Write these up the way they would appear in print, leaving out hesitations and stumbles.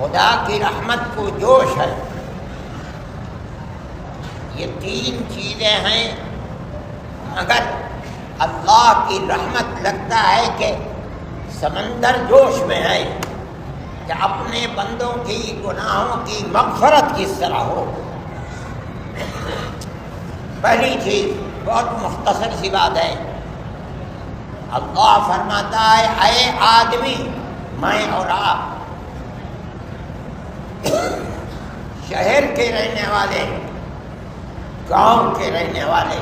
خدا کی رحمت کو جوش ہے. یہ تین چیزیں ہیں، مگر اللہ کی رحمت لگتا ہے کہ سمندر جوش میں ہے کہ اپنے بندوں کی گناہوں کی مغفرت کس طرح ہو. پہلی چیز بہت مختصر سی بات ہے. اللہ فرماتا ہے اے آدمی، میں اور آپ شہر کے رہنے والے، گاؤں کے رہنے والے،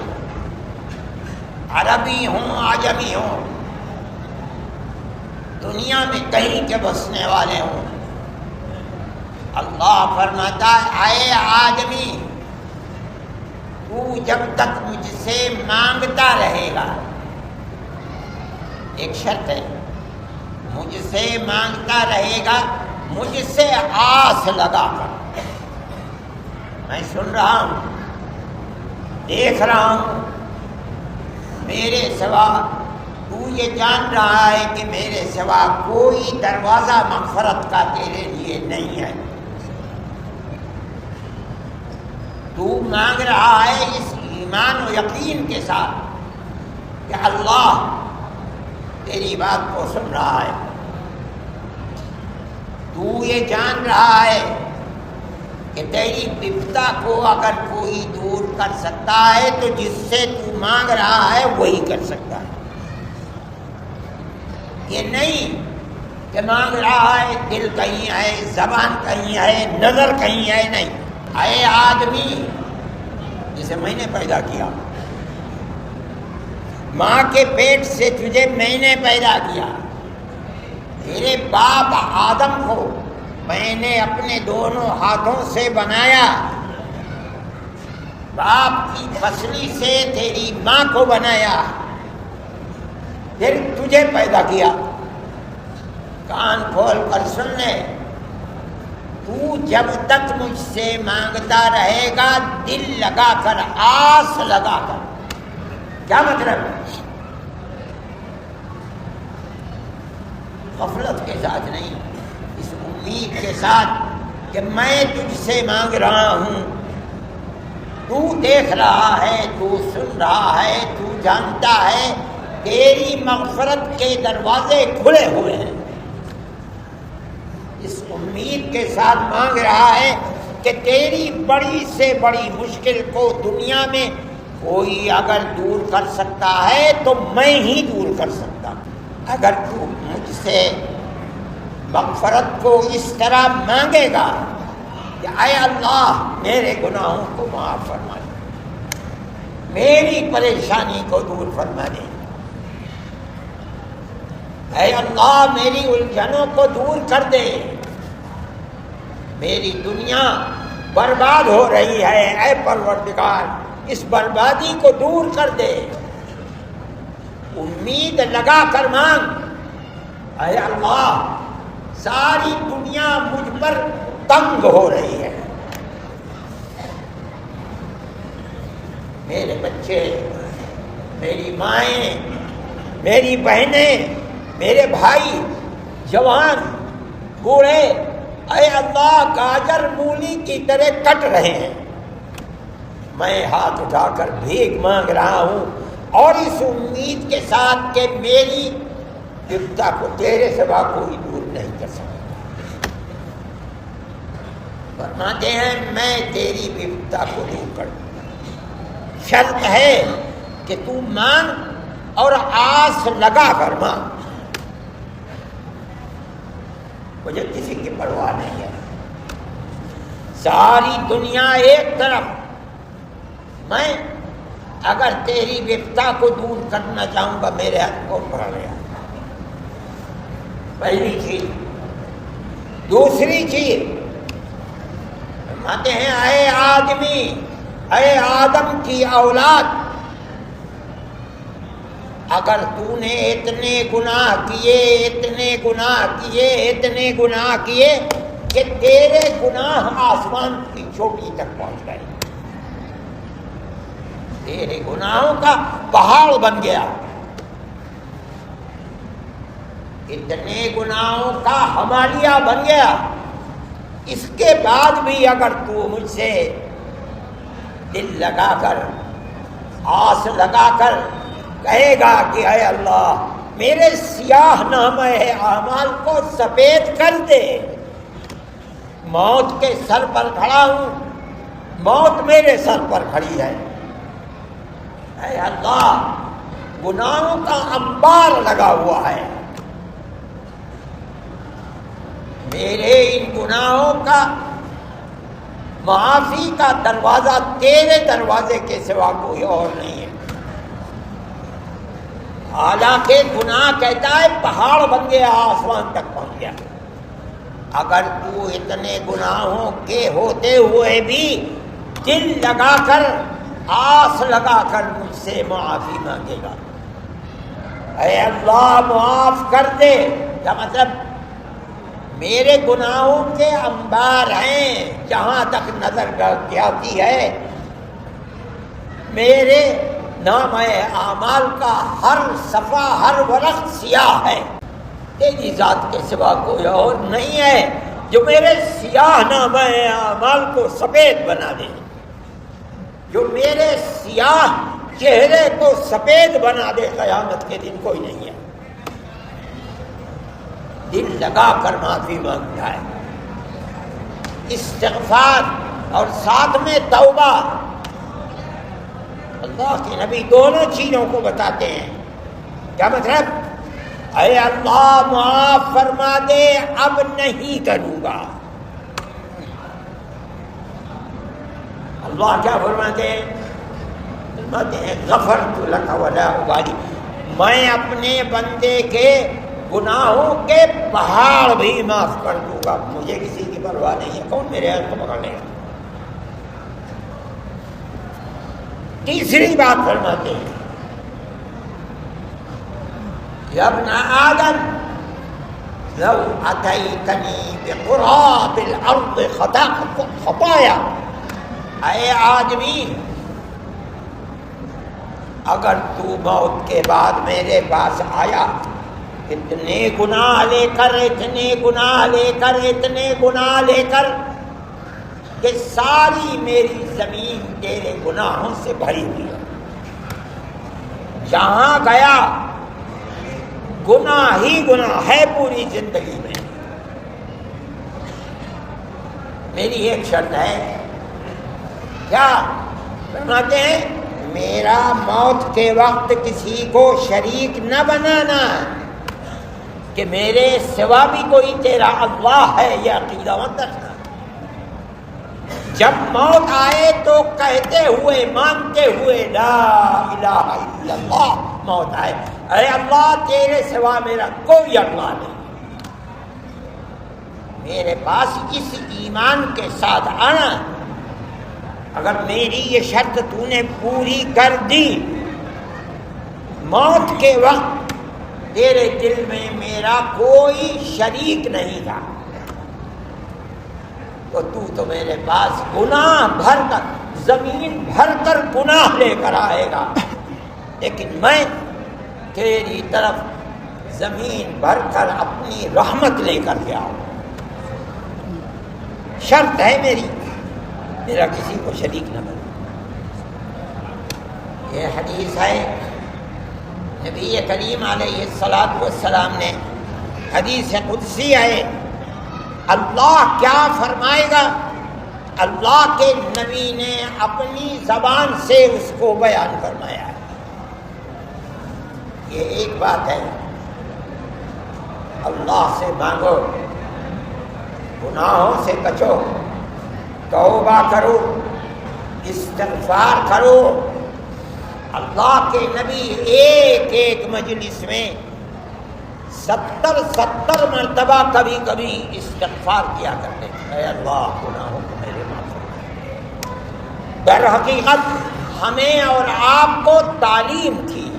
عربی ہوں عجمی ہوں، دنیا میں کہیں کے بسنے والے ہوں، اللہ فرماتا ہے اے آدمی، تو جب تک مجھ سے مانگتا رہے گا، ایک شرط ہے، مجھ سے مانگتا رہے گا، مجھ سے آس لگا کر. میں سن رہا ہوں، دیکھ رہا ہوں، میرے سوا تو یہ جان رہا ہے کہ میرے سوا کوئی دروازہ مغفرت کا تیرے لیے نہیں ہے. تو مانگ رہا ہے اس ایمان و یقین کے ساتھ کہ اللہ تیری بات کو سن رہا ہے. تو یہ جان رہا ہے کہ تیری بپتا کو اگر کوئی دور کر سکتا ہے تو جس سے تو مانگ رہا ہے وہی کر سکتا ہے. یہ نہیں کہ مانگ رہا ہے دل کہیں ہے، زبان کہیں ہے، نظر کہیں ہے، نہیں. اے آدمی، جسے میں نے پیدا کیا، ماں کے پیٹ سے تجھے میں نے پیدا کیا، تیرے باپ آدم کو میں نے اپنے دونوں ہاتھوں سے بنایا، باپ کی پسلی سے تیری ماں کو بنایا، پھر تجھے پیدا کیا. کان کھول کر سن لے، تو جب تک مجھ سے مانگتا رہے گا، دل لگا کر، آس لگا کر. کیا مطلب؟ غفلت کے ساتھ نہیں، اس امید کے ساتھ کہ میں تجھ سے مانگ رہا ہوں، تو دیکھ رہا ہے، تو سن رہا ہے، تو جانتا ہے، تیری مغفرت کے دروازے کھلے ہوئے ہیں. اس امید کے ساتھ مانگ رہا ہے کہ تیری بڑی سے بڑی مشکل کو دنیا میں کوئی اگر دور کر سکتا ہے تو میں ہی دور کر سکتا ہوں. اگر تو مجھ سے مغفرت کو اس طرح مانگے گا کہ اے اللہ میرے گناہوں کو معاف فرما دے، میری پریشانی کو دور فرما دے، اے اللہ میری الجھنوں کو دور کر دے، میری دنیا برباد ہو رہی ہے، اے پروردگار اس بربادی کو دور کر دے. امید لگا کر مانگ، اے اللہ ساری دنیا مجھ پر تنگ ہو رہی ہے، میرے بچے، میری مائیں، میری بہنیں، میرے بھائی، جوان، بوڑھے، اے اللہ گاجر مولی کی طرح کٹ رہے ہیں. میں ہاتھ اٹھا کر بھیک مانگ رہا ہوں اور اس امید کے ساتھ کہ میری بپتا کو تیرے سوا کوئی دور نہیں کر سکتا. فرماتے ہیں میں تیری بپتا کو دور کر دوں گا، شرط ہے کہ تو مانگ اور آس لگا کر مانگ. مجھے کسی کی پرواہ نہیں ہے، ساری دنیا ایک طرف، میں اگر تیری بپتا کو دور کرنا چاہوں گا میرے ہاتھ کون پڑا گیا. پہلی چیز. دوسری چیز فرماتے ہیں اے آدمی، اے آدم کی اولاد، اگر تو نے اتنے گناہ کیے، اتنے گناہ کیے، اتنے گناہ کیے کہ تیرے گناہ آسمان کی چوٹی تک پہنچ گئے، تیرے گناہوں کا پہاڑ بن گیا، اتنے گناہوں کا ہمالیہ بن گیا، اس کے بعد بھی اگر تو مجھ سے دل لگا کر آس لگا کر کہے گا کہ اے اللہ میرے سیاہ نامہ اعمال کو سفید کر دے، موت کے سر پر کھڑا ہوں، موت میرے سر پر کھڑی ہے، اے اللہ گناہوں کا انبار لگا ہوا ہے، میرے ان گناہوں کا معافی کا دروازہ تیرے دروازے کے سوا کوئی اور نہیں ہے۔ حالانکہ گناہ کہتا ہے پہاڑ بن گیا، آسمان تک پہنچ گیا، اگر تو اتنے گناہوں کے ہوتے ہوئے بھی دل لگا کر آس لگا کر مجھ سے معافی مانگے گا، اے اللہ معاف کر دے، کیا مطلب میرے گناہوں کے انبار ہیں، جہاں تک نظر جاتی ہے میرے نامہ اعمال کا ہر صفحہ ہر ورق سیاہ ہے، تیری ذات کے سوا کوئی اور نہیں ہے جو میرے سیاہ نامہ اعمال کو سفید بنا دے، جو میرے سیاہ چہرے کو سفید بنا دے، قیامت کے دن کوئی نہیں ہے۔ دل لگا کر معافی مانگتا ہے، استغفار اور ساتھ میں توبہ۔ اللہ کے نبی دونوں چیزوں کو بتاتے ہیں، کیا مطلب اے اللہ معاف فرما دے، اب نہیں کروں گا۔ اللہ کیا فرماتے ہیں؟ غفرت لک ولا ابالی، میں اپنے بندے کے گناہوں کے پہاڑ بھی معاف کر دوں گا، مجھے کسی کی پرواہ نہیں ہے، کون میرے ہاتھ کو پکڑ لے گا۔ تیسری بات فرماتے ہیں یا ابن آدم لو اتیتنی بقراب الارض خطایا، اے آدمی اگر تو موت کے بعد میرے پاس آیا اتنے گناہ لے کر اتنے گناہ لے کر اتنے گناہ لے کر کہ ساری میری زمین تیرے گناہوں سے بھری ہوئی ہے، جہاں گیا گناہ ہی گناہ ہے پوری زندگی میں، میری ایک شرط ہے، کیا فرماتے ہیں؟ میرا موت کے وقت کسی کو شریک نہ بنانا کہ میرے سوا بھی کوئی تیرا اللہ ہے، یہ عقیدہ مت رکھنا، جب موت آئے تو کہتے ہوئے مانتے ہوئے لا الہ الا اللہ موت آئے، اے اللہ تیرے سوا میرا کوئی اللہ نہیں، میرے پاس اس ایمان کے ساتھ آنا، اگر میری یہ شرط تو نے پوری کر دی، موت کے وقت تیرے دل میں میرا کوئی شریک نہیں تھا، تو میرے پاس گناہ بھر کر زمین بھر کر گناہ لے کر آئے گا، لیکن میں تیری طرف زمین بھر کر اپنی رحمت لے کر کے آؤں، شرط ہے میری، میرا کسی کو شریک نہ بنے۔ یہ حدیث ہے نبی کریم علیہ الصلوۃ والسلام نے، حدیث قدسی ہے، اللہ کیا فرمائے گا، اللہ کے نبی نے اپنی زبان سے اس کو بیان فرمایا ہے۔ یہ ایک بات ہے، اللہ سے مانگو، گناہوں سے بچو، توبہ کرو، استغفار کرو۔ اللہ کے نبی ایک ایک مجلس میں 70 مرتبہ کبھی کبھی استغفار کیا کرتے تھے، اے اللہ گناہوں کو میرے معاف فرما۔ در حقیقت ہمیں اور آپ کو تعلیم تھی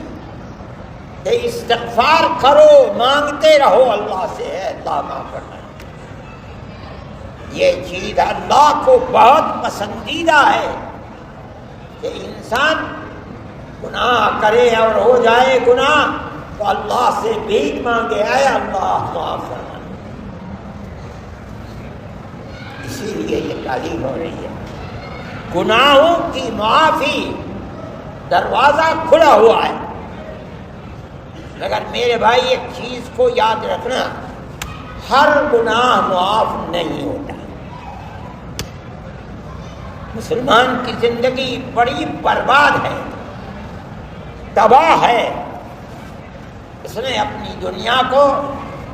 کہ استغفار کرو، مانگتے رہو اللہ سے، اے اللہ معاف فرما۔ یہ چیز اللہ کو بہت پسندیدہ ہے کہ انسان گناہ کرے اور ہو جائے گناہ تو اللہ سے بھیک مانگے، اے اللہ معاف فرما۔ اسی لیے یہ تعلیم ہو رہی ہے. گناہوں کی معافی دروازہ کھلا ہوا ہے، مگر میرے بھائی ایک چیز کو یاد رکھنا، ہر گناہ معاف نہیں ہوتا. مسلمان کی زندگی بڑی برباد ہے، تباہ ہے. اس نے اپنی دنیا کو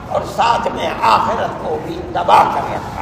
اور ساتھ میں آخرت کو بھی تباہ کر رکھا.